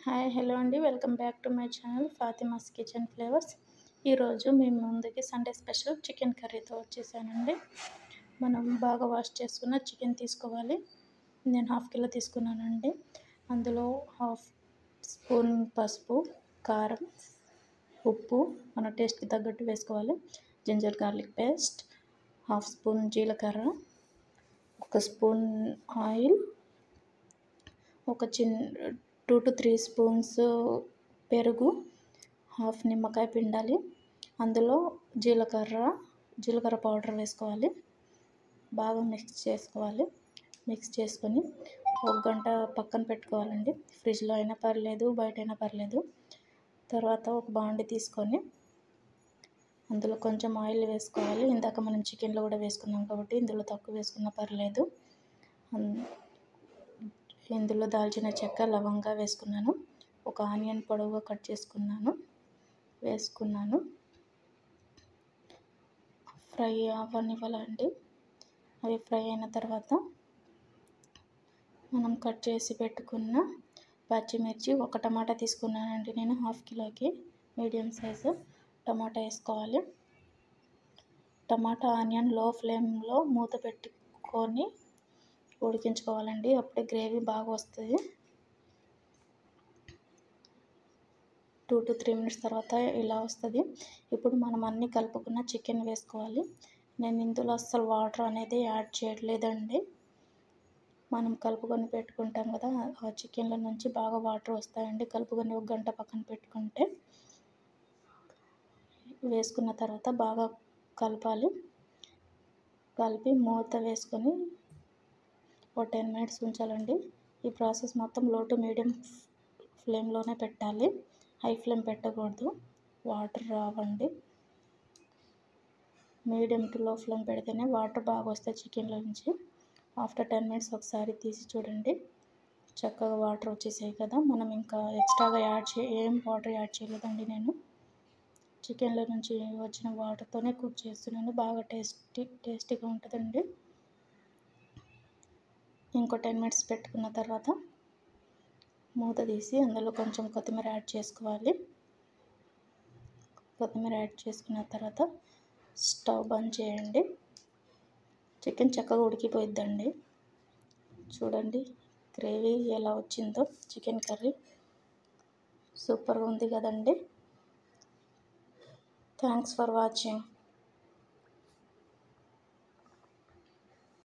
Hi hello అండి, welcome back to my channel Fatima's kitchen flavours. ఈరోజు మేము ముందుకి సండే స్పెషల్ చికెన్ కర్రీతో వచ్చేసానండి. మనం బాగా వాష్ చేసుకున్న చికెన్ తీసుకోవాలి. నేను 1/2 కిలో తీసుకున్నానండి. అందులో 1/2 స్పూన్ పసుపు, కారం, ఉప్పు మన టేస్ట్కి తగ్గట్టు వేసుకోవాలి. జింజర్ గార్లిక్ పేస్ట్, 1/2 స్పూన్ జీలకర్ర, 1 స్పూన్ ఆయిల్, ఒక 2 to 3 స్పూన్స్ పెరుగు, 1/2 నిమ్మకాయ పిండాలి. అందులో జీలకర్ర పౌడర్ వేసుకోవాలి. బాగా మిక్స్ చేసుకోవాలి. మిక్స్ చేసుకొని 1 గంట పక్కన పెట్టుకోవాలండి. ఫ్రిడ్జ్లో అయినా పర్లేదు, బయట అయినా పర్లేదు. తర్వాత ఒక బాండి తీసుకొని అందులో కొంచెం ఆయిల్ వేసుకోవాలి. ఇందాక మనం చికెన్లో కూడా వేసుకున్నాం కాబట్టి ఇందులో తక్కువ వేసుకున్నా పర్లేదు. ఇందులో దాల్చిన చెక్క, లవంగా వేసుకున్నాను. ఒక ఆనియన్ పొడవుగా కట్ వేసుకున్నాను. ఫ్రై అవ్వనివ్వాలండి. అవి ఫ్రై అయిన తర్వాత మనం కట్ చేసి పెట్టుకున్న పచ్చిమిర్చి, 1 టమాటా తీసుకున్నానండి నేను 1/2 కిలోకి. మీడియం సైజు టమాటా వేసుకోవాలి. టమాటా ఆనియన్ లో ఫ్లేమ్లో మూత పెట్టుకొని ఉడికించుకోవాలండి. అప్పుడే గ్రేవీ బాగా వస్తుంది. 2 to 3 మినిట్స్ తర్వాత ఇలా వస్తుంది. ఇప్పుడు మనం అన్నీ కలుపుకున్న చికెన్ వేసుకోవాలి. నేను ఇందులో అస్సలు వాటర్ అనేది యాడ్ చేయట్లేదండి. మనం కలుపుకొని పెట్టుకుంటాం కదా, ఆ చికెన్ల నుంచి బాగా వాటర్ వస్తాయండి. కలుపుకొని 1 గంట పక్కన పెట్టుకుంటే వేసుకున్న తర్వాత బాగా కలపాలి. కలిపి మూత వేసుకొని 10 మినిట్స్ ఉంచాలండి. ఈ ప్రాసెస్ మొత్తం లో టు మీడియం ఫ్లేమ్లోనే పెట్టాలి. హై ఫ్లేమ్ పెట్టకూడదు, వాటర్ రావండి. మీడియం టు లో ఫ్లేమ్ పెడితేనే వాటర్ బాగా వస్తాయి చికెన్లో నుంచి. ఆఫ్టర్ 10 మినిట్స్ ఒకసారి తీసి చూడండి. చక్కగా వాటర్ వచ్చేసాయి కదా. మనం ఇంకా ఎక్స్ట్రాగా ఏం వాటర్ యాడ్ చేయలేదండి. నేను చికెన్లో నుంచి వచ్చిన వాటర్తోనే కుక్ చేస్తున్నాను. బాగా టేస్టీగా ఉంటుందండి. ఇంకో 10 మినిట్స్ పెట్టుకున్న తర్వాత మూత తీసి అందులో కొంచెం కొత్తిమీర యాడ్ చేసుకోవాలి. కొత్తిమీర యాడ్ చేసుకున్న తర్వాత స్టవ్ బంద్ చేయండి. చికెన్ చక్కగా ఉడికిపోయిద్దండి. చూడండి గ్రేవీ ఎలా వచ్చిందో. చికెన్ కర్రీ సూపర్గా ఉంది కదండి. Thanks for watching.